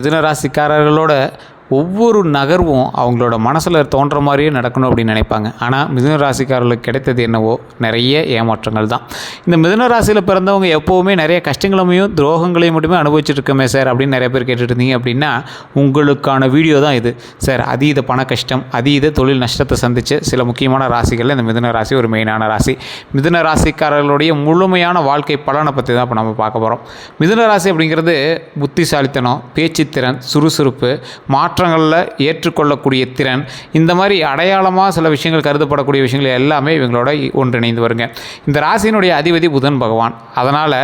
மிதுன ராசிக்காரர்களோட ஒவ்வொரு நகர்வும் அவங்களோட மனசில் தோன்ற மாதிரியே நடக்கணும் அப்படின்னு நினைப்பாங்க. ஆனால் மிதுன ராசிக்காரர்களுக்கு கிடைத்தது என்னவோ நிறைய ஏமாற்றங்கள் தான். இந்த மிதுன ராசியில் பிறந்தவங்க எப்போவுமே நிறைய கஷ்டங்களையும் துரோகங்களையும் மட்டுமே அனுபவிச்சுட்டு இருக்கோமே சார் அப்படின்னு நிறைய பேர் கேட்டுட்டு இருந்தீங்க அப்படின்னா உங்களுக்கான வீடியோ தான் இது சார். அதீத பண கஷ்டம், அதீத தொழில் நஷ்டத்தை சந்தித்த சில முக்கியமான ராசிகளில் இந்த மிதுன ராசி ஒரு மெயினான ராசி. மிதுன ராசிக்காரர்களுடைய முழுமையான வாழ்க்கை பலனை பற்றி தான் இப்போ நம்ம பார்க்க போகிறோம். மிதுன ராசி அப்படிங்கிறது புத்திசாலித்தனம், பேச்சுத்திறன், சுறுசுறுப்பு, மாற்றங்களில் ஏற்றுக்கொள்ளக்கூடிய திறன், இந்த மாதிரி அடையாளமாக சில விஷயங்கள் கருதப்படக்கூடிய விஷயங்கள் எல்லாமே இவங்களோட ஒன்றிணைந்து வருங்க. இந்த ராசியினுடைய அதிபதி புதன் பகவான். அதனால்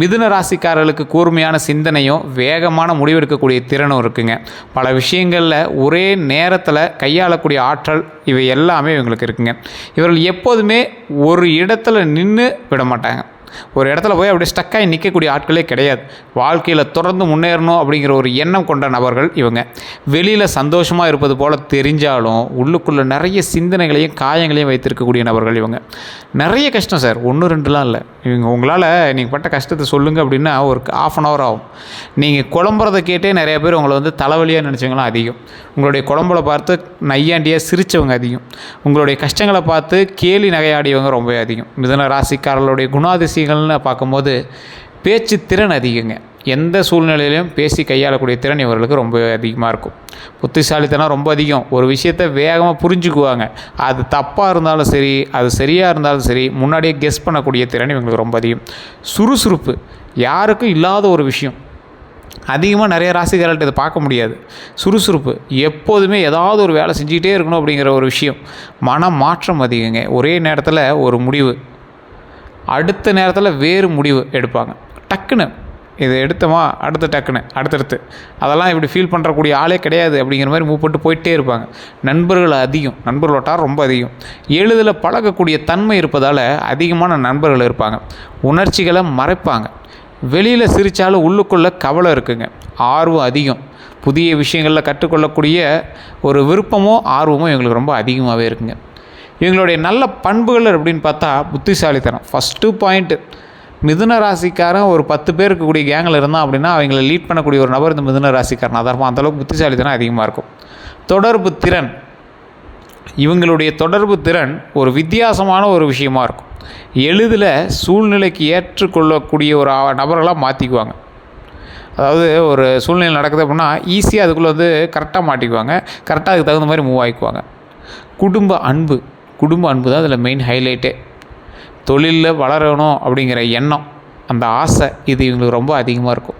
மிதுன ராசிக்காரர்களுக்கு கூர்மையான சிந்தனையும் வேகமான முடிவெடுக்கக்கூடிய திறனும் இருக்குங்க. பல விஷயங்களில் ஒரே நேரத்தில் கையாளக்கூடிய ஆற்றல் இவை எல்லாமே இவங்களுக்கு இருக்குங்க. இவர்கள் எப்போதுமே ஒரு இடத்துல நின்று விட மாட்டாங்க. ஒரு இடத்துல போய் அப்படியே ஸ்டக்காகி நிற்கக்கூடிய ஆட்களே கிடையாது. வாழ்க்கையில் தொடர்ந்து முன்னேறணும் அப்படிங்கிற ஒரு எண்ணம் கொண்ட நபர்கள் இவங்க. வெளியில் சந்தோஷமாக இருப்பது போல் தெரிஞ்சாலும் உள்ளுக்குள்ளே நிறைய சிந்தனைகளையும் காயங்களையும் வைத்திருக்கக்கூடிய நபர்கள் இவங்க. நிறைய கஷ்டம் சார், 1-2லாம் இல்லை. இவங்க உங்களால் நீங்கள் பட்ட கஷ்டத்தை சொல்லுங்கள் அப்படின்னா ஒரு 1/2 hour ஆகும். நீங்கள் குழம்புறதை கேட்டே நிறைய பேர் உங்களை தலைவலியாக நினச்சவங்களாம் அதிகம். உங்களுடைய குழம்புல பார்த்து நையாண்டியாக சிரித்தவங்க அதிகம். உங்களுடைய கஷ்டங்களை பார்த்து கேலி நகையாடியவங்க ரொம்ப அதிகம். மிதுன ராசிக்காரர்களுடைய குணாதிசயங்கள்னு பார்க்கும்போது பேச்சு திறன் அதிகங்க. எந்த சூழ்நிலையிலையும் பேசி கையாளக்கூடிய திறன் இவர்களுக்கு ரொம்ப அதிகமாக இருக்கும். புத்திசாலித்தனம் ரொம்ப அதிகம். ஒரு விஷயத்தை வேகமாக புரிஞ்சுக்குவாங்க. அது தப்பாக இருந்தாலும் சரி, அது சரியாக இருந்தாலும் சரி, முன்னாடியே கெஸ் பண்ணக்கூடிய திறன் இவங்களுக்கு ரொம்ப அதிகம். சுறுசுறுப்பு யாருக்கும் இல்லாத ஒரு விஷயம். அதிகமாக நிறைய ராசிக்காரர்கிட்ட இதை பார்க்க முடியாது. சுறுசுறுப்பு, எப்போதுமே ஏதாவது ஒரு வேலை செஞ்சுக்கிட்டே இருக்கணும் அப்படிங்கிற ஒரு விஷயம். மன மாற்றம் அதிகங்க. ஒரே நேரத்தில் ஒரு முடிவு, அடுத்த நேரத்தில் வேறு முடிவு எடுப்பாங்க. டக்குன்னு இதை எடுத்தோமா டக்குன்னு அடுத்தடுத்து அதெல்லாம் இப்படி ஃபீல் பண்ணுறக்கூடிய ஆளே கிடையாது அப்படிங்கிற மாதிரி மூவ் பண்ணிட்டு போயிட்டே இருப்பாங்க. நண்பர்கள் அதிகம், நண்பர்கள் வட்டாரம் ரொம்ப அதிகம். எளிதில் பழகக்கூடிய தன்மை இருப்பதால் அதிகமான நண்பர்கள் இருப்பாங்க. உணர்ச்சிகளை மறைப்பாங்க. வெளியில் சிரித்தாலும் உள்ளுக்குள்ளே கவலை இருக்குங்க. ஆர்வம் அதிகம். புதிய விஷயங்களில் கற்றுக்கொள்ளக்கூடிய ஒரு விருப்பமோ ஆர்வமோ இவங்களுக்கு ரொம்ப அதிகமாகவே இருக்குங்க. இவங்களுடைய நல்ல பண்புகள் அப்படின்னு பார்த்தா புத்திசாலித்தனம் ஃபஸ்ட்டு பாயிண்ட்டு. மிதுன ராசிக்காரன் ஒரு 10 பேர் இருக்கக்கூடிய கேங்கில் இருந்தால் அப்படின்னா அவங்கள லீட் பண்ணக்கூடிய ஒரு நபர் இந்த மிதுன ராசிக்காரன். அதற்கு அந்தளவுக்கு புத்திசாலித்தனம் அதிகமாக இருக்கும். தொடர்பு திறன், இவங்களுடைய தொடர்பு திறன் ஒரு வித்தியாசமான ஒரு விஷயமாக இருக்கும். எளிதில் சூழ்நிலைக்கு ஏற்றுக்கொள்ளக்கூடிய ஒரு நபர்களாக மாற்றிக்குவாங்க. அதாவது ஒரு சூழ்நிலை நடக்குது அப்படின்னா ஈஸியாக அதுக்குள்ளே கரெக்டாக மாட்டிக்குவாங்க. கரெக்டாக அதுக்கு தகுந்த மாதிரி மூவ் ஆகிக்குவாங்க. குடும்ப அன்பு தான் அதில் மெயின் ஹைலைட்டே. தொழிலில் வளரணும் அப்படிங்கிற எண்ணம், அந்த ஆசை, இது இவங்களுக்கு ரொம்ப அதிகமாக இருக்கும்.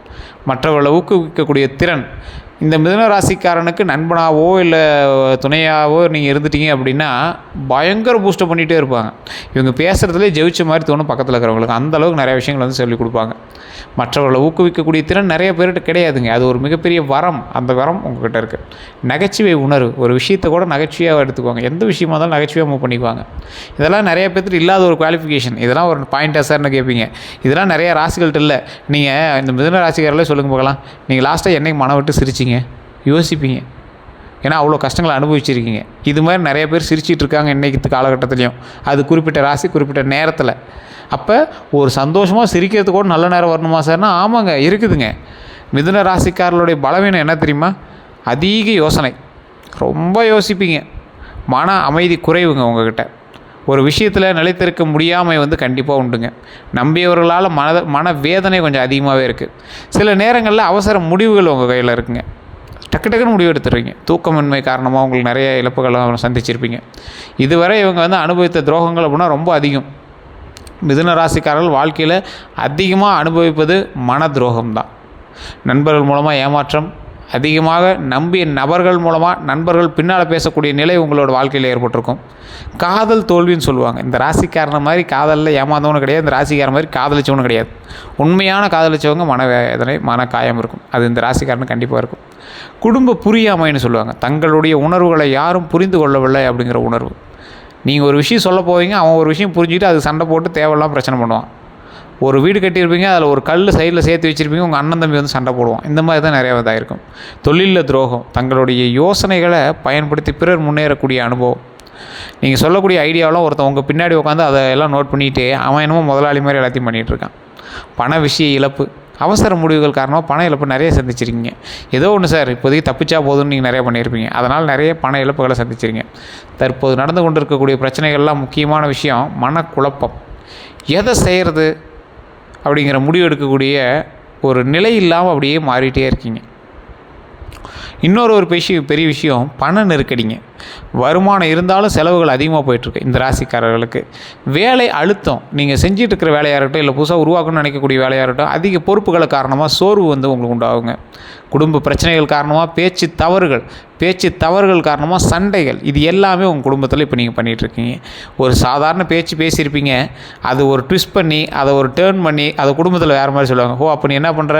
மற்றவர்களை ஊக்குவிக்கக்கூடிய திறன். இந்த மிதுன ராசிக்காரனுக்கு நண்பனாவோ இல்லை துணையாவோ நீங்கள் இருந்துட்டீங்க அப்படின்னா பயங்கர பூஸ்டப் பண்ணிகிட்டே இருப்பாங்க. இவங்க பேசுகிறதுலே ஜெயிச்ச மாதிரி தோணும் பக்கத்தில் இருக்கிறவங்களுக்கு. அந்தளவுக்கு நிறைய விஷயங்கள் சொல்லிக் கொடுப்பாங்க. மற்றவர்களை ஊக்குவிக்கக்கூடிய திறன் நிறைய பேர்கிட்ட கிடையாதுங்க. அது ஒரு மிகப்பெரிய வரம். அந்த வரம் உங்கள்கிட்ட இருக்குது. நகைச்சுவை உணர்வு, ஒரு விஷயத்தை கூட நகைச்சுவையாக எடுத்துக்குவாங்க. எந்த விஷயமா இருந்தாலும் நகைச்சுவையாக மூவ் பண்ணிக்குவாங்க. இதெல்லாம் நிறைய பேர்த்துட்டு இல்லாத ஒரு குவாலிஃபிகேஷன். இதெல்லாம் ஒரு பாயிண்டாக சார்னு கேட்பீங்க. இதெல்லாம் நிறைய ராசிகள்கிட்ட இல்லை. நீங்கள் இந்த மிதுன ராசிக்காரர்களே சொல்லுங்க பார்க்கலாம், நீங்கள் லாஸ்ட்டாக என்னைக்கு மனம் விட்டு சிரிச்சிங்க யோசிப்பீங்க. ஏன்னா அவ்வளோ கஷ்டங்களை அனுபவிச்சிருக்கீங்க. இது மாதிரி நிறைய பேர் சிரிச்சிட்டு இருக்காங்க இன்றைக்கு காலகட்டத்துலேயும். அது குறிப்பிட்ட ராசி குறிப்பிட்ட நேரத்தில். அப்போ ஒரு சந்தோஷமாக சிரிக்கிறதுக்கு கூட நல்ல நேரம் வரணுமா சார்னா ஆமாங்க, இருக்குதுங்க. மிதுன ராசிக்காரர்களுடைய பலவீனம் என்ன தெரியுமா? அதிக யோசனை, ரொம்ப யோசிப்பீங்க. மன அமைதி குறைவுங்க உங்கள்கிட்ட. ஒரு விஷயத்தில் நிலைத்திருக்க முடியாமல் கண்டிப்பாக உண்டுங்க. நம்பியவர்களால் மன வேதனை கொஞ்சம் அதிகமாகவே இருக்குது. சில நேரங்களில் அவசர முடிவுகள் உங்கள் கையில் இருக்குங்க. டக்குன்னு முடிவு எடுத்துடுவீங்க. தூக்கமின்மை காரணமாக உங்களுக்கு நிறைய இழப்புகளை சந்திச்சிருப்பீங்க. இதுவரை இவங்க அனுபவித்த துரோகங்கள் அப்படின்னா ரொம்ப அதிகம். மிதுன ராசிக்காரர்கள் வாழ்க்கையில் அதிகமாக அனுபவிப்பது மன துரோகம்தான். நண்பர்கள் மூலமாக ஏமாற்றம், அதிகமாக நம்பிய நபர்கள் மூலமாக நண்பர்கள் பின்னால் பேசக்கூடிய நிலை உங்களோட வாழ்க்கையில் ஏற்பட்டிருக்கும். காதல் தோல்வின்னு சொல்லுவாங்க. இந்த ராசிக்காரன மாதிரி காதலில் ஏமாந்தவனும் கிடையாது, இந்த ராசிக்காரன் மாதிரி காதலிச்சவனும் கிடையாது. உண்மையான காதலிச்சவங்க மனவேதனை, மன காயம் இருக்கும். அது இந்த ராசிக்காரனுக்கு கண்டிப்பாக இருக்கும். குடும்ப புரியாமைன்னு சொல்லுவாங்க. தங்களுடைய உணர்வுகளை யாரும் புரிந்து கொள்ளவில்லை அப்படிங்கிற உணர்வு. நீங்கள் ஒரு விஷயம் சொல்ல போவீங்க, அவன் ஒரு விஷயம் புரிஞ்சுக்கிட்டு அது சண்டை போட்டு தேவையில்லாமல் பிரச்சனை பண்ணுவான். ஒரு வீடு கட்டியிருப்பீங்க, அதில் ஒரு கல் சைடில் சேர்த்து வச்சுருப்பீங்க, உங்கள் அண்ணன் தம்பி சண்டை போடுவான். இந்த மாதிரி தான் நிறையா இதாகிருக்கும். தொழிலில் துரோகம், தங்களுடைய யோசனைகளை பயன்படுத்தி பிறர் முன்னேறக்கூடிய அனுபவம். நீங்கள் சொல்லக்கூடிய ஐடியாவெலாம் ஒருத்தன் உங்கள் பின்னாடி உட்காந்து அதை எல்லாம் நோட் பண்ணிவிட்டு அவன் என்னமோ முதலாளி மாதிரி எல்லாத்தையும் பண்ணிகிட்ருக்கான். பண விஷய இழப்பு, அவசர முடிவுகள் காரணமாக பண இழப்பு நிறைய சந்திச்சிருக்கீங்க. ஏதோ ஒன்று சார் இப்போதைக்கு தப்பிச்சா போதும்னு நீங்கள் நிறைய பண்ணியிருப்பீங்க. அதனால் நிறைய பண இழப்புகளை சந்திச்சிருங்க. தற்போது நடந்து கொண்டு இருக்கக்கூடிய பிரச்சனைகள்லாம் முக்கியமான விஷயம் மனக்குழப்பம். எதை செய்கிறது அப்படிங்கிற முடிவு எடுக்கக்கூடிய ஒரு நிலை இல்லாமல் அப்படியே மாறிட்டே இருக்கீங்க. இன்னொரு பெரிய விஷயம் பண நெருக்கடிங்க. வருமானம் இருந்தாலும் செலவுகள் அதிகமாக போயிட்டுருக்கு இந்த ராசிக்காரர்களுக்கு. வேலை அழுத்தம், நீங்கள் செஞ்சிட்டு இருக்கிற வேலையாக இருக்கட்டும், இல்லை புதுசாக உருவாக்கணும்னு நினைக்கக்கூடிய வேலையாக இருக்கட்டும், அதிக பொறுப்புகளை காரணமாக சோர்வு உங்களுக்கு உண்டாகுங்க. குடும்ப பிரச்சனைகள் காரணமாக பேச்சு தவறுகள் காரணமாக சண்டைகள், இது எல்லாமே உங்கள் குடும்பத்தில் இப்போ நீங்கள் பண்ணிகிட்ருக்கீங்க. ஒரு சாதாரண பேச்சு பேசியிருப்பீங்க, அது ஒரு ட்விஸ்ட் பண்ணி அதை ஒரு டேர்ன் பண்ணி அதை குடும்பத்தில் வேறு மாதிரி சொல்லுவாங்க. அப்போ நீ என்ன பண்ணுற,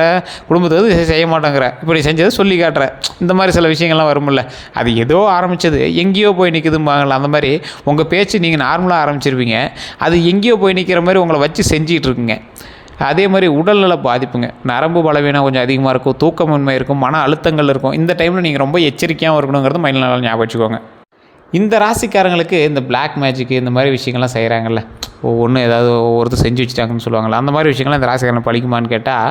குடும்பத்தை வந்து செய்ய மாட்டேங்கிற, இப்போ நீ செஞ்சதை சொல்லி காட்டுற, இந்த மாதிரி சில விஷயங்கள்லாம் வரும்ல. அது ஏதோ ஆரம்பித்தது எங்கேயோ போய் நிற்குதும்பாங்களா, அந்த மாதிரி உங்கள் பேச்சு நீங்கள் நார்மலாக ஆரம்பிச்சிருப்பீங்க, அது எங்கேயோ போய் நிற்கிற மாதிரி உங்களை வச்சு செஞ்சிகிட்டு இருக்குங்க. அதே மாதிரி உடல்நல பாதிப்புங்க. நரம்பு பலவீனம் கொஞ்சம் அதிகமாக இருக்கும், தூக்கமின்மை இருக்கும், மன அழுத்தங்கள் இருக்கும். இந்த டைமில் நீங்கள் ரொம்ப எச்சரிக்கையாக இருக்கணுங்கிறது மைண்டில் நல்லா ஞாபகம் வச்சுக்கோங்க. இந்த ராசிக்காரங்களுக்கு இந்த பிளாக் மேஜிக்கு இந்த மாதிரி விஷயங்கள்லாம் செய்கிறாங்கல்ல, ஒவ்வொன்றும் ஏதாவது ஒவ்வொருத்தர் செஞ்சு வச்சுட்டாங்கன்னு சொல்லுவாங்கள்ல, அந்த மாதிரி விஷயங்கள்லாம் இந்த ராசிக்காரனை பழிக்குமான்னு கேட்டால்,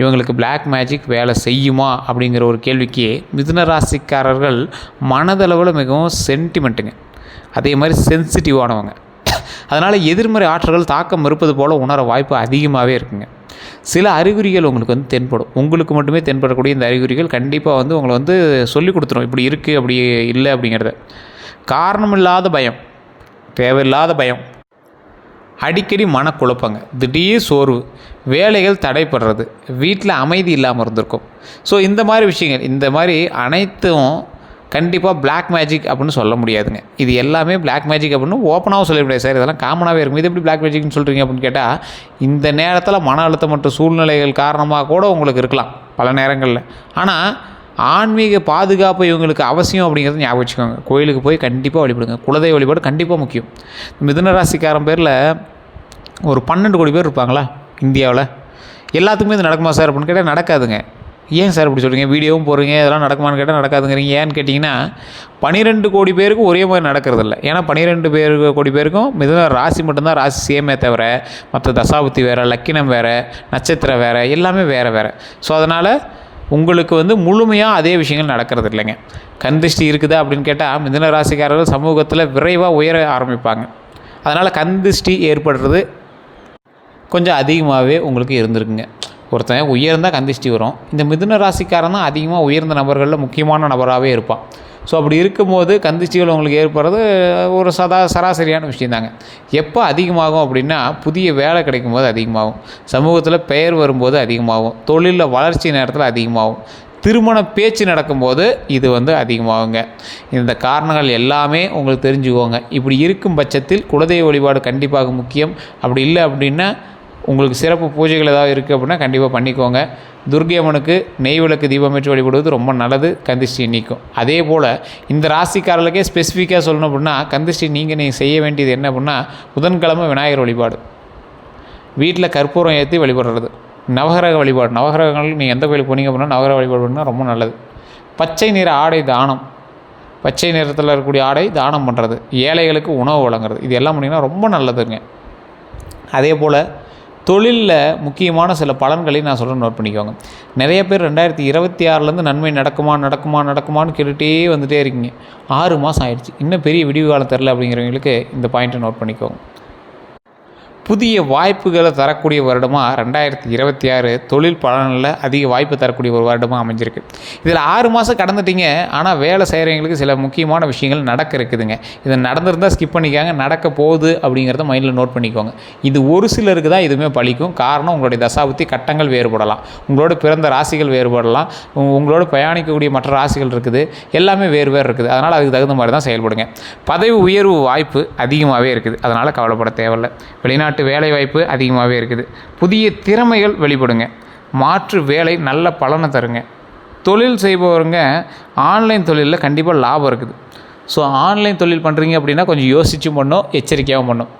இவங்களுக்கு பிளாக் மேஜிக் வேலை செய்யுமா அப்படிங்கிற ஒரு கேள்விக்கு மிதுன ராசிக்காரர்கள் மனதளவில் மிகவும் சென்டிமெண்ட்டுங்க. அதே மாதிரி சென்சிட்டிவானவங்க. அதனால் எதிர்மறை ஆற்றல்கள் தாக்கம் இருப்பது போல் உணர வாய்ப்பு அதிகமாகவே இருக்குங்க. சில அறிகுறிகள் உங்களுக்கு வந்து தென்படும். உங்களுக்கு மட்டுமே தென்படக்கூடிய இந்த அறிகுறிகள் கண்டிப்பாக வந்து உங்களை வந்து சொல்லிக் கொடுத்துரும், இப்படி இருக்குது அப்படி இல்லை அப்படிங்கிறத. காரணமில்லாத பயம், தேவையில்லாத பயம், அடிக்கடி மனக்குழப்பங்க, திடீர் சோர்வு, வேலைகள் தடைப்படுறது, வீட்டில் அமைதி இல்லாமல் இருந்திருக்கும். ஸோ இந்த மாதிரி விஷயங்கள், இந்த மாதிரி அனைத்தும் கண்டிப்பாக பிளாக் மேஜிக் அப்படின்னு சொல்ல முடியாதுங்க. இது எல்லாமே பிளாக் மேஜிக் அப்படின்னு ஓப்பனாகவும் சொல்ல முடியாது சார், இதெல்லாம் காமனாகவே இருக்கும். இது எப்படி பிளாக் மேஜிக்னு சொல்கிறீங்க அப்படின்னு கேட்டால், இந்த நேரத்தில் மன அழுத்தம் மற்றும் சூழ்நிலைகள் காரணமாக கூட உங்களுக்கு இருக்கலாம் பல நேரங்களில். ஆனால் ஆன்மீக பாதுகாப்பு இவங்களுக்கு அவசியம் அப்படிங்கிறது ஞாபகம் வச்சுக்கோங்க. கோயிலுக்கு போய் கண்டிப்பாக வழிபடுங்க. குலதெய்வ வழிபாடு கண்டிப்பாக முக்கியம். மிதுன ராசிக்காரன் பேரில் ஒரு 12 கோடி பேர் இருப்பாங்களா இந்தியாவில். எல்லாத்துக்குமே இது நடக்குமா சார் அப்படின்னு கேட்டால் நடக்காதுங்க. ஏன் சார் இப்படி சொல்கிறீங்க, வீடியோவும் போடுறீங்க, இதெல்லாம் நடக்குமான்னு கேட்டால் நடக்காதுங்கிறீங்க. ஏன்னு கேட்டிங்கன்னா 12 கோடி பேருக்கு ஒரே மாதிரி நடக்கிறதில்ல. ஏன்னா 12 கோடி பேருக்கும் மிதுன ராசி மட்டும்தான் ராசி சேமே தவிர மற்ற தசாபுத்தி வேறு, லக்கினம் வேறு, நட்சத்திரம் வேறு, எல்லாமே வேறு வேறு. ஸோ அதனால் உங்களுக்கு வந்து முழுமையாக அதே விஷயங்கள் நடக்கிறது இல்லைங்க. கண் திருஷ்டி இருக்குதா அப்படின்னு கேட்டால் மிதுன ராசிக்காரர்கள் சமூகத்தில் விரைவாக உயர ஆரம்பிப்பாங்க. அதனால் கண் திருஷ்டி ஏற்படுறது கொஞ்சம் அதிகமாகவே உங்களுக்கு இருந்திருக்குங்க. ஒருத்தன் உயர்ந்தால் கந்திஷ்டி வரும். இந்த மிதுன ராசிக்காரன் தான் அதிகமாக உயர்ந்த நபர்களில் முக்கியமான நபராகவே இருப்பான். ஸோ அப்படி இருக்கும்போது கந்திஷ்டிகள் உங்களுக்கு ஏற்படுறது ஒரு சராசரியான விஷயந்தாங்க. எப்போ அதிகமாகும் அப்படின்னா, புதிய வேலை கிடைக்கும் போது அதிகமாகும், சமூகத்தில் பெயர் வரும்போது அதிகமாகும், தொழிலில் வளர்ச்சி நேரத்தில் அதிகமாகும், திருமண பேச்சு நடக்கும்போது இது வந்து அதிகமாகுங்க. இந்த காரணங்கள் எல்லாமே உங்களுக்கு தெரிஞ்சுக்கோங்க. இப்படி இருக்கும் பட்சத்தில் குலதெய்வ வழிபாடு கண்டிப்பாக முக்கியம். அப்படி இல்லை அப்படின்னா உங்களுக்கு சிறப்பு பூஜைகள் ஏதாவது இருக்குது அப்படின்னா கண்டிப்பாக பண்ணிக்கோங்க. துர்க்கை அம்மனுக்கு நெய் விளக்கு தீபமேற்றி வழிபடுவது ரொம்ப நல்லது, கந்திஷ்டி நீக்கும். அதே போல் இந்த ராசிக்காரர்களுக்கே ஸ்பெசிஃபிக்காக சொல்லணும் அப்படின்னா, கந்திஷ்டி நீங்கள் செய்ய வேண்டியது என்ன அப்படின்னா, புதன்கிழமை விநாயகர் வழிபாடு, வீட்டில் கற்பூரம் ஏற்றி வழிபடுறது, நவகிரக வழிபாடு. நவகிரகங்களுக்கு நீங்கள் எந்த கோயிலுக்கு போனீங்க அப்படின்னா நவகிரக வழிபாடு பண்ணால் ரொம்ப நல்லது. பச்சை நிற ஆடை தானம், பச்சை நிறத்தில் இருக்கக்கூடிய ஆடை தானம் பண்ணுறது, ஏழைகளுக்கு உணவு வழங்குறது, இது எல்லாம் பண்ணிங்கன்னா ரொம்ப நல்லதுங்க. அதே போல் தொழிலில் முக்கியமான சில பலன்களையும் நான் சொல்ல நோட் பண்ணிக்கோங்க. நிறைய பேர் 2026 நன்மை நடக்குமான்னு கேட்டுகிட்டே வந்துகிட்டே இருக்கீங்க. 6 மாதம் ஆயிடுச்சு, இன்னும் பெரிய விடிவு காலம் தெரில அப்படிங்கிறவங்களுக்கு இந்த பாயிண்ட்டை நோட் பண்ணிக்கோங்க. புதிய வாய்ப்புகளை தரக்கூடிய வருடமாக 2026 தொழில் பலனில் அதிக வாய்ப்பு தரக்கூடிய ஒரு வருடமாக அமைஞ்சிருக்கு. இதில் 6 மாதம் கடந்துட்டீங்க, ஆனால் வேலை செய்கிறவங்களுக்கு சில முக்கியமான விஷயங்கள் நடக்க இருக்குதுங்க. இது நடந்திருந்தால் ஸ்கிப் பண்ணிக்காங்க, நடக்க போகுது அப்படிங்கிறத மைண்டில் நோட் பண்ணிக்கோங்க. இது ஒரு சிலருக்கு தான் இதுவுமே பழிக்கும். காரணம், உங்களுடைய தசாபுத்தி கட்டங்கள் வேறுபடலாம், உங்களோட பிறந்த ராசிகள் வேறுபடலாம், உங்களோட பயணிக்கக்கூடிய மற்ற ராசிகள் இருக்குது, எல்லாமே வேறு இருக்குது. அதனால் அதுக்கு தகுந்த மாதிரி தான் செயல்படுங்க. பதவி உயர்வு வாய்ப்பு அதிகமாகவே இருக்குது, அதனால் கவலைப்பட தேவையில்லை. வெளிநாட்டு வேலை வாய்ப்பு அதிகமாகவே இருக்குது. புதிய திறமைகள் வெளிப்படுங்க. மாற்று வேலை நல்ல பலனை தருங்க. தொழில் செய்பவருங்க ஆன்லைன் தொழிலில் கண்டிப்பாக லாபம் இருக்குது. ஸோ ஆன்லைன் தொழில் பண்ணுறீங்க அப்படின்னா கொஞ்சம் யோசிச்சும் பண்ணணும், எச்சரிக்கையாகவும் பண்ணணும்.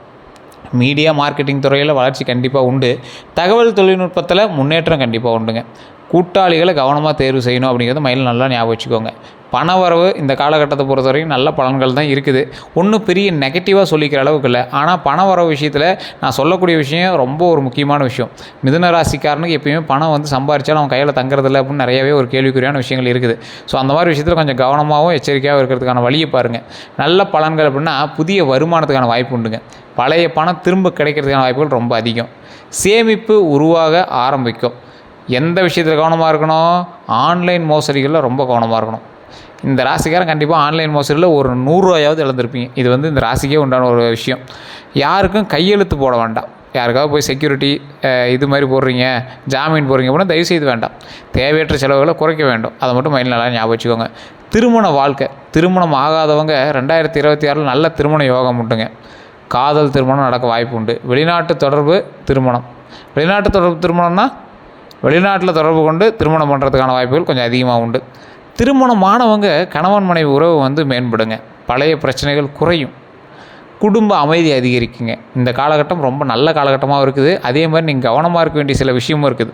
மீடியா மார்க்கெட்டிங் துறையில் வளர்ச்சி கண்டிப்பாக உண்டு. தகவல் தொழில்நுட்பத்தில் முன்னேற்றம் கண்டிப்பாக உண்டுங்க. கூட்டாளிகளை கவனமாக தேர்வு செய்யணும் அப்படிங்கிறது மைண்டில் நல்லா ஞாபகம் வச்சுக்கோங்க. பணவரவு இந்த காலகட்டத்தை பொறுத்த வரைக்கும் நல்ல பலன்கள் தான் இருக்குது. ஒன்றும் பெரிய நெகட்டிவாக சொல்லிக்கிற அளவுக்கு இல்லை. ஆனால் பணவரவு விஷயத்தில் நான் சொல்லக்கூடிய விஷயம் ரொம்ப ஒரு முக்கியமான விஷயம். மிதுன ராசிக்காரனுக்கு எப்பயுமே பணம் வந்து சம்பாரிச்சாலும் அவன் கையில் தங்குறதில்ல அப்படின்னு நிறையவே ஒரு கேள்விக்குறியான விஷயங்கள் இருக்குது. ஸோ அந்த மாதிரி விஷயத்தில் கொஞ்சம் கவனமாகவும் எச்சரிக்கையாகவும் இருக்கிறதுக்கான வழியை பாருங்கள். நல்ல பலன்கள் அப்படின்னா புதிய வருமானத்துக்கான வாய்ப்பு உண்டுங்க. பழைய பணம் திரும்ப கிடைக்கிறதுக்கான வாய்ப்புகள் ரொம்ப அதிகம். சேமிப்பு உருவாக ஆரம்பிக்கும். எந்த விஷயத்தில் கவனமாக இருக்கணும்? ஆன்லைன் மோசடிகளில் ரொம்ப கவனமாக இருக்கணும். இந்த ராசிக்காரன் கண்டிப்பாக ஆன்லைன் மோசடியில் ஒரு 100 ரூபாயாவது இழந்திருப்பீங்க. இது வந்து இந்த ராசிக்கே உண்டான ஒரு விஷயம். யாருக்கும் கையெழுத்து போட வேண்டாம். யாருக்காவது போய் செக்யூரிட்டி இது மாதிரி போடுறீங்க, ஜாமீன் போடுறீங்க அப்படின்னா தயவுசெய்து வேண்டாம். தேவையற்ற செலவுகளை குறைக்க வேண்டும். அதை மட்டும் மைண்டில் நல்லா ஞாபகம் வச்சுக்கோங்க. திருமண வாழ்க்கை, திருமணம் ஆகாதவங்க 2026 நல்ல திருமண யோகம் உண்டுங்க. காதல் திருமணம் நடக்க வாய்ப்பு உண்டு. வெளிநாட்டு தொடர்பு திருமணம், வெளிநாட்டு தொடர்பு திருமணம்னா வெளிநாட்டில் தொடர்பு கொண்டு திருமணம் பண்ணுறதுக்கான வாய்ப்புகள் கொஞ்சம் அதிகமாக உண்டு. திருமணமானவங்க கணவன் மனைவி உறவு வந்து மேம்படுங்க. பழைய பிரச்சனைகள் குறையும். குடும்ப அமைதி அதிகரிக்குங்க. இந்த காலகட்டம் ரொம்ப நல்ல காலகட்டமாக இருக்குது. அதே மாதிரி நீங்கள் கவனமாக இருக்க வேண்டிய சில விஷயமும் இருக்குது.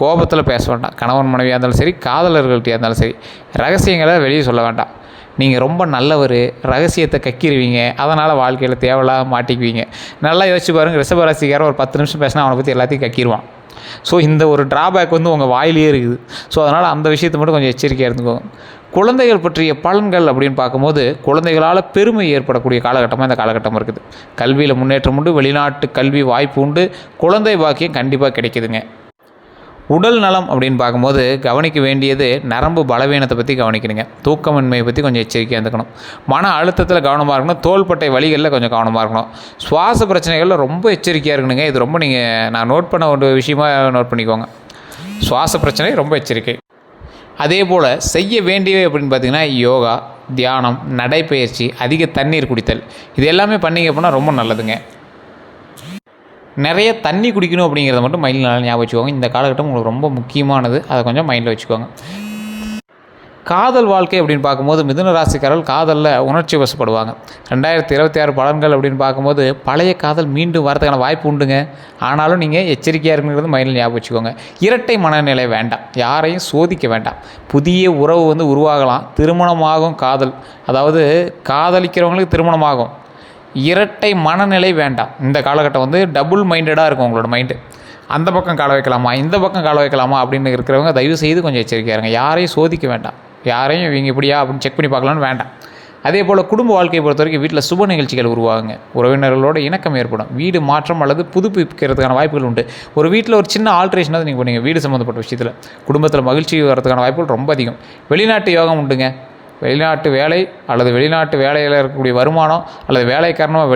கோபத்தில் பேச வேண்டாம். கணவன் மனைவியாக இருந்தாலும் சரி, காதலர்கள்ட்ட இருந்தாலும் சரி, ரகசியங்களை வெளியே சொல்ல வேண்டாம். நீங்கள் ரொம்ப நல்லவர், ரகசியத்தை கக்கிடுவீங்க. அதனால் வாழ்க்கையில் தேவையில்லாம மாட்டிக்குவீங்க. நல்லா யோசிச்சு பாருங்கள். ரிஷபராசிக்காரன் ஒரு 10 நிமிஷம் பேசினா அவனை பற்றி எல்லாத்தையும் கக்கிடுவான். ஸோ இந்த ஒரு ட்ராபேக் வந்து உங்கள் வாயிலேயே இருக்குது. ஸோ அதனால் அந்த விஷயத்தை மட்டும் கொஞ்சம் எச்சரிக்கையாக இருந்துக்கோங்க. குழந்தைகள் பற்றிய பலன்கள் அப்படின்னு பார்க்கும்போது குழந்தைகளால் பெருமை ஏற்படக்கூடிய காலகட்டமாக இந்த காலகட்டம் இருக்குது. கல்வியில் முன்னேற்றம் உண்டு. வெளிநாட்டு கல்வி வாய்ப்பு உண்டு. குழந்தை பாக்கியம் கண்டிப்பாக கிடைக்குதுங்க. உடல் நலம் அப்படின்னு பார்க்கும்போது கவனிக்க வேண்டியது நரம்பு பலவீனத்தை பற்றி கவனிக்கணுங்க. தூக்கமின்மையை பற்றி கொஞ்சம் எச்சரிக்கையாக இருந்துக்கணும். மன அழுத்தத்தில் கவனமாக இருக்கணும். தோள்பட்டை வலிகளில் கொஞ்சம் கவனமாக இருக்கணும். சுவாச பிரச்சனைகளில் ரொம்ப எச்சரிக்கையாக இருக்கணுங்க. இது ரொம்ப நான் நோட் பண்ண ஒரு விஷயமாக நோட் பண்ணிக்கோங்க. சுவாச பிரச்சனை ரொம்ப எச்சரிக்கை. அதே போல் செய்ய வேண்டியவை அப்படின்னு பார்த்திங்கன்னா யோகா, தியானம், நடைப்பயிற்சி, அதிக தண்ணீர் குடித்தல், இது எல்லாமே பண்ணிங்க அப்படின்னா ரொம்ப நல்லதுங்க. நிறைய தண்ணி குடிக்கணும் அப்படிங்கிறத மட்டும் மைண்டில் நல்லா ஞாபகம் வச்சுக்கோங்க. இந்த காலகட்டம் உங்களுக்கு ரொம்ப முக்கியமானது. அதை கொஞ்சம் மைண்டில் வச்சுக்கோங்க. காதல் வாழ்க்கை அப்படின்னு பார்க்கும்போது மிதுன ராசிக்காரர்கள் காதலில் உணர்ச்சி வசப்படுவாங்க. 2026 பலன்கள் அப்படின்னு பார்க்கும்போது பழைய காதல் மீண்டும் வரதுக்கான வாய்ப்பு உண்டுங்க. ஆனாலும் நீங்கள் எச்சரிக்கையாக இருக்குங்கிறது மைண்டில் ஞாபகம் வச்சுக்கோங்க. இரட்டை மனநிலை வேண்டாம். யாரையும் சோதிக்க வேண்டாம். புதிய உறவு வந்து உருவாகலாம். திருமணமாகும் காதல், அதாவது காதலிக்கிறவங்களுக்கு திருமணமாகும். இரட்டை மனநிலை வேண்டாம். இந்த காலகட்டம் வந்து டபுள் மைண்டடாக இருக்கும் உங்களோட மைண்டு. அந்த பக்கம் கால வைக்கலாமா, இந்த பக்கம் கால வைக்கலாமா அப்படின்னு இருக்கிறவங்க தயவு செய்து கொஞ்சம் எச்சரிக்கையாக இருங்க. யாரையும் சோதிக்க வேண்டாம். யாரையும் இவங்க இப்படியா அப்படின்னு செக் பண்ணி பார்க்கலான்னு வேண்டாம். அதே போல் குடும்ப வாழ்க்கையை பொறுத்த வரைக்கும் வீட்டில் சுப நிகழ்ச்சிகள் உருவாகுங்க. உறவினர்களோட இணக்கம் ஏற்படும். வீடு மாற்றம் அல்லது புதுப்பிக்கிறதுக்கான வாய்ப்புகள் உண்டு. ஒரு வீட்டில் ஒரு சின்ன ஆல்ட்ரேஷனாக நீங்கள் பண்ணுங்கள். வீடு சம்மந்தப்பட்ட விஷயத்தில் குடும்பத்தில் மகிழ்ச்சி வரதுக்கான வாய்ப்புகள் ரொம்ப அதிகம். வெளிநாட்டு யோகம் உண்டுங்க. வெளிநாட்டு வேலை அல்லது வெளிநாட்டு வேலையில் இருக்கக்கூடிய வருமானம் அல்லது வேலை காரணமாக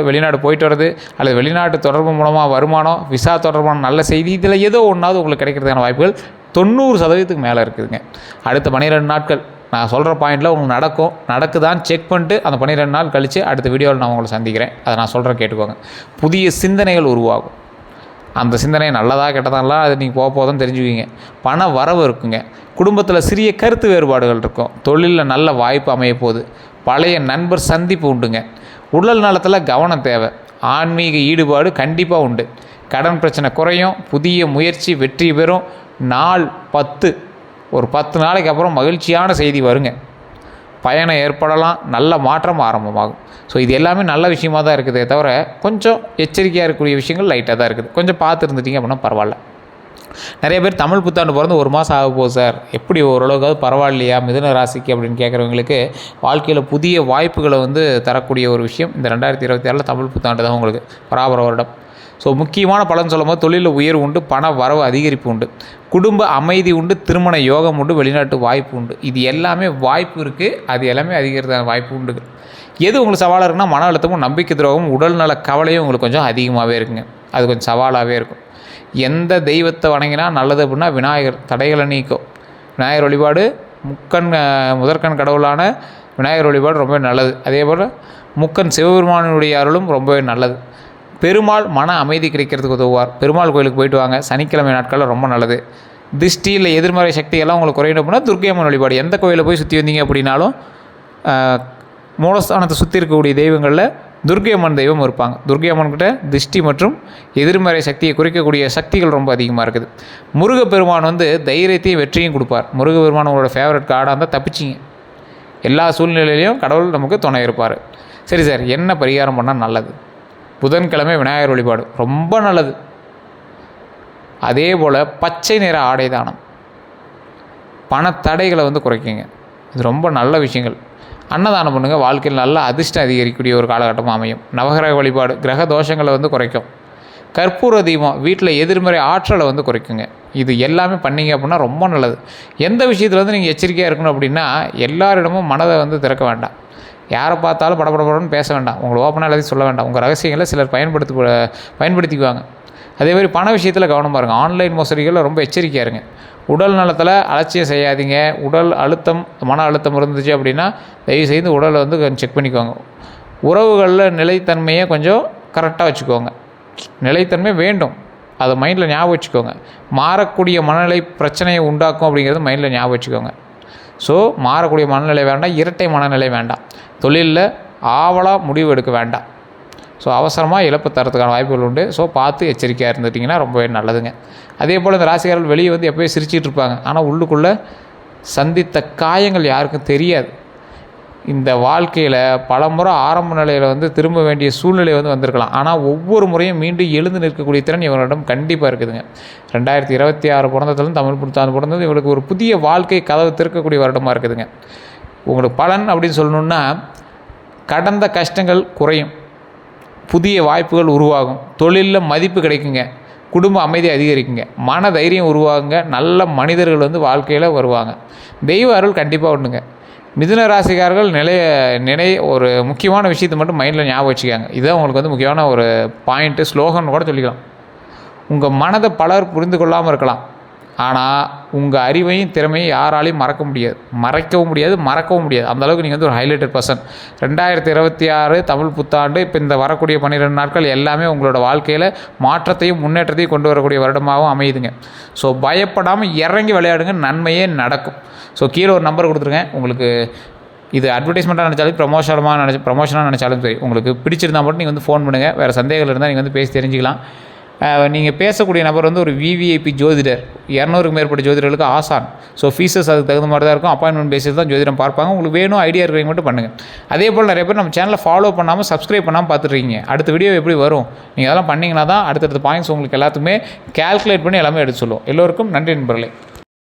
வெளிநாடு போயிட்டு வர்றது அல்லது வெளிநாட்டு தொடர்பு மூலமாக வருமானம், விசா தொடர்பான நல்ல செய்தி, இதில் ஏதோ ஒன்றாவது உங்களுக்கு கிடைக்கிறதுக்கான வாய்ப்புகள் 90% மேலே இருக்குதுங்க. அடுத்த 12 நாட்கள் நான் சொல்கிற பாயிண்டில் உங்களுக்கு நடக்குதான்னு செக் பண்ணிட்டு அந்த 12 நாள் கழித்து அடுத்த வீடியோவில் நான் உங்களை சந்திக்கிறேன். அதை நான் சொல்கிறேன், கேட்டுக்கோங்க. புதிய சிந்தனைகள் உருவாகும். அந்த சிந்தனை நல்லதாக கெட்டதாலாம் அது நீங்கள் போதும் தெரிஞ்சுக்குவீங்க. பண வரவு இருக்குங்க. குடும்பத்தில் சிறிய கருத்து வேறுபாடுகள் இருக்கும். தொழிலில் நல்ல வாய்ப்பு அமைய போகுது. பழைய நண்பர் சந்திப்பு உண்டுங்க. உடல் நலத்தில் கவனம் தேவை. ஆன்மீக ஈடுபாடு கண்டிப்பாக உண்டு. கடன் பிரச்சனை குறையும். புதிய முயற்சி வெற்றி பெறும். நாள் 10 ஒரு 10 நாளைக்கு அப்புறம் மகிழ்ச்சியான செய்தி வருங்க. பயணம் ஏற்படலாம். நல்ல மாற்றம் ஆரம்பமாகும். ஸோ இது எல்லாமே நல்ல விஷயமாக தான் இருக்குதே தவிர கொஞ்சம் எச்சரிக்கையாக இருக்கக்கூடிய விஷயங்கள் லைட்டாக தான் இருக்குது. கொஞ்சம் பார்த்து இருந்துட்டிங்க அப்படின்னா பரவாயில்ல. நிறைய பேர் தமிழ் புத்தாண்டு பிறந்து 1 மாதம் ஆக போகுது சார், எப்படி ஓரளவுக்காவது பரவாயில்லையா மிதுன ராசிக்கு அப்படின்னு கேட்குறவங்களுக்கு வாழ்க்கையில் புதிய வாய்ப்புகளை வந்து தரக்கூடிய ஒரு விஷயம் இந்த 2026 தமிழ் புத்தாண்டு தான் உங்களுக்கு பராபர வருடம். ஸோ முக்கியமான பலன் சொல்லும் போது தொழிலில் உயர்வு உண்டு. பண வரவு அதிகரிப்பு உண்டு. குடும்ப அமைதி உண்டு. திருமண யோகம் உண்டு. வெளிநாட்டு வாய்ப்பு உண்டு. இது எல்லாமே வாய்ப்பு இருக்குது. அது எல்லாமே அதிகரிக்கிறதுக்கான வாய்ப்பு உண்டு. எது உங்களுக்கு சவாலாக இருக்குன்னா மன அழுத்தமும் நம்பிக்கை துரோகமும் உடல்நல கவலையும் உங்களுக்கு கொஞ்சம் அதிகமாகவே இருக்குங்க. அது கொஞ்சம் சவாலாகவே இருக்கும். எந்த தெய்வத்தை வணங்கினா நல்லது அப்படின்னா விநாயகர் தடைகளை நீக்கும். விநாயகர் வழிபாடு முதற்கண் கடவுளான விநாயகர் வழிபாடு ரொம்பவே நல்லது. அதே போல் முக்கன் சிவபெருமானுடைய அருளும் ரொம்பவே நல்லது. பெருமாள் மன அமைதி கிடைக்கிறதுக்கு உதவுவார். பெருமாள் கோயிலுக்கு போயிட்டு வாங்க. சனிக்கிழமை நாட்களில் ரொம்ப நல்லது. திருஷ்டியில் எதிர்மறை சக்தியெல்லாம் உங்களுக்கு குறையணும் அப்படின்னா துர்க்கையம்மன் வழிபாடு. எந்த கோயிலில் போய் சுற்றி வந்தீங்க அப்படின்னாலும் மூலஸ்தானத்தை சுற்றி இருக்கக்கூடிய தெய்வங்களில் துர்க்கை அம்மன் தெய்வம் இருப்பாங்க. துர்க்கை அம்மன்கிட்ட திருஷ்டி மற்றும் எதிர்மறை சக்தியை குறைக்கக்கூடிய சக்திகள் ரொம்ப அதிகமாக இருக்குது. முருகப்பெருமான் வந்து தைரியத்தையும் வெற்றியும் கொடுப்பார். முருகப்பெருமான் உங்களோட ஃபேவரட் கார்டாக இருந்தால் தப்பிச்சிங்க. எல்லா சூழ்நிலையிலையும் கடவுள் நமக்கு துணை இருப்பார். சரி சார், என்ன பரிகாரம் பண்ணால் நல்லது? புதன்கிழமை விநாயகர் வழிபாடு ரொம்ப நல்லது. அதே போல் பச்சை நிற ஆடை தானம் பணத்தடைகளை வந்து குறைக்குங்க. இது ரொம்ப நல்ல விஷயங்கள். அன்னதானம் பண்ணுங்கள். வாழ்க்கையில் நல்ல அதிர்ஷ்டம் அதிகரிக்கக்கூடிய ஒரு காலகட்டமாக அமையும். நவகிரக வழிபாடு கிரக தோஷங்களை வந்து குறைக்கும். கற்பூர தீபம் வீட்டில் எதிர்மறை ஆற்றலை வந்து குறைக்குங்க. இது எல்லாமே பண்ணிங்க அப்படின்னா ரொம்ப நல்லது. எந்த விஷயத்தில் வந்து நீங்கள் எச்சரிக்கையாக இருக்கணும் அப்படின்னா, எல்லாரிடமும் மனதை வந்து திறக்க வேண்டாம். யாரை பார்த்தாலும் படபடன்னு பேச வேண்டாம். உங்களை ஓப்பனாக எல்லாத்தையும் சொல்ல வேண்டாம். உங்கள் ரகசியங்களை சிலர் பயன்படுத்திக்குவாங்க. அதேமாதிரி பண விஷயத்தில் கவனமாக இருங்க. ஆன்லைன் மோசடிகளில் ரொம்ப எச்சரிக்கையாக இருங்க. உடல் நலத்தில் அலட்சியம் செய்யாதீங்க. உடல் அழுத்தம், மன அழுத்தம் இருந்துச்சு அப்படின்னா தயவுசெய்து உடலை வந்து கொஞ்சம் செக் பண்ணிக்கோங்க. உறவுகளில் நிலைத்தன்மையை கொஞ்சம் கரெக்டாக வச்சுக்கோங்க. நிலைத்தன்மை வேண்டும், அதை மைண்டில் ஞாபகம் வச்சுக்கோங்க. மாறக்கூடிய மனநிலை பிரச்சனையை உண்டாக்கும் அப்படிங்கிறது மைண்டில் ஞாபகம் வச்சுக்கோங்க. ஸோ மாறக்கூடிய மனநிலை வேண்டாம், இரட்டை மனநிலை வேண்டாம். தொழிலில் ஆவலாக முடிவு எடுக்க வேண்டாம். ஸோ அவசரமாக இழப்பு தரத்துக்கான வாய்ப்புகள் உண்டு. ஸோ பார்த்து எச்சரிக்கையாக இருந்துட்டிங்கன்னா ரொம்பவே நல்லதுங்க. அதே போல் இந்த ராசிக்காரர்கள் வெளியே வந்து எப்போயும் சிரிச்சிட்டு இருப்பாங்க. ஆனால் உள்ளுக்குள்ளே சந்தித்த காயங்கள் யாருக்கும் தெரியாது. இந்த வாழ்க்கையில் பல முறை ஆரம்ப நிலையில் வந்து திரும்ப வேண்டிய சூழ்நிலை வந்து வந்திருக்கலாம். ஆனால் ஒவ்வொரு முறையும் மீண்டும் எழுந்து நிற்கக்கூடிய திறன் இவங்களிடம் கண்டிப்பாக இருக்குதுங்க. 2026 பிறந்ததுலேருந்து தமிழ் புத்தாண்டு பிறந்தது இவங்களுக்கு ஒரு புதிய வாழ்க்கை கதவு திறக்கக்கூடிய வருடமாக இருக்குதுங்க. உங்களுக்கு பலன் அப்படின்னு சொல்லணுன்னா, கடந்த கஷ்டங்கள் குறையும், புதிய வாய்ப்புகள் உருவாகும், தொழிலில் மதிப்பு கிடைக்குங்க, குடும்ப அமைதி அதிகரிக்குங்க, மன தைரியம் உருவாகுங்க, நல்ல மனிதர்கள் வந்து வாழ்க்கையில் வருவாங்க. தெய்வ அருள் கண்டிப்பாக உண்டுங்க. மிதுன ராசிக்காரர்கள் ஒரு முக்கியமான விஷயத்தை மட்டும் மைண்டில் ஞாபகம் வச்சுக்காங்க. இதுதான் உங்களுக்கு வந்து முக்கியமான ஒரு பாயிண்ட்டு, ஸ்லோகன் கூட சொல்லிக்கலாம். உங்கள் மனதை பலர் புரிந்து கொள்ளாமல் இருக்கலாம். ஆனால் உங்கள் அறிவையும் திறமையும் யாராலையும் மறைக்கவும் முடியாது. அந்தளவுக்கு நீங்கள் வந்து ஒரு ஹைலைட்டட் பர்சன். 2026 தமிழ் புத்தாண்டு இப்போ இந்த வரக்கூடிய 12 நாட்கள் எல்லாமே உங்களோட வாழ்க்கையில் மாற்றத்தையும் முன்னேற்றத்தையும் கொண்டு வரக்கூடிய வருடமாகவும் அமையுதுங்க. ஸோ பயப்படாமல் இறங்கி விளையாடுங்க, நன்மையே நடக்கும். ஸோ கீழே ஒரு நம்பர் கொடுத்துருங்க. உங்களுக்கு இது அட்வர்டைஸ்மெண்ட்டாக நினச்சாலும் ப்ரமோஷனாக நினச்சாலும் சரி, உங்களுக்கு பிடிச்சிருந்தால் மட்டும் நீங்கள் வந்து ஃபோன் பண்ணுங்கள். வேறு சந்தேகங்கள் இருந்தால் நீங்கள் வந்து பேசி தெரிஞ்சுக்கலாம். நீங்கள் பேசக்கூடிய நபர் வந்து ஒரு விவிஐபி ஜோதிடர், 200க்கும் மேற்பட்ட ஜோதிடர்களுக்கு ஆசான். ஸோ ஃபீஸஸ் அதுக்கு தகுந்த மாதிரி தான் இருக்கும். அப்பாயின்மெண்ட் பேசிஸ் தான் ஜோதிடம் பார்ப்பாங்க. உங்களுக்கு வேணும் ஐடியா இருக்கிறவங்க மட்டும் பண்ணுங்கள். அதே போல் நிறைய பேர் நம்ம சேனலை ஃபாலோ பண்ணாமல் சப்ஸ்கிரைப் பண்ணாமல் பார்த்துட்ருக்கீங்க. அடுத்த வீடியோ எப்படி வரும், நீங்கள் அதெல்லாம் பண்ணிங்கன்னா தான் அடுத்தடுத்த பாயிண்ட்ஸ் உங்களுக்கு எல்லாத்துக்குமே கேல்குலேட் பண்ணி எல்லாமே எடுத்து சொல்லுவோம். எல்லோருக்கும் நன்றி நண்பர்களே.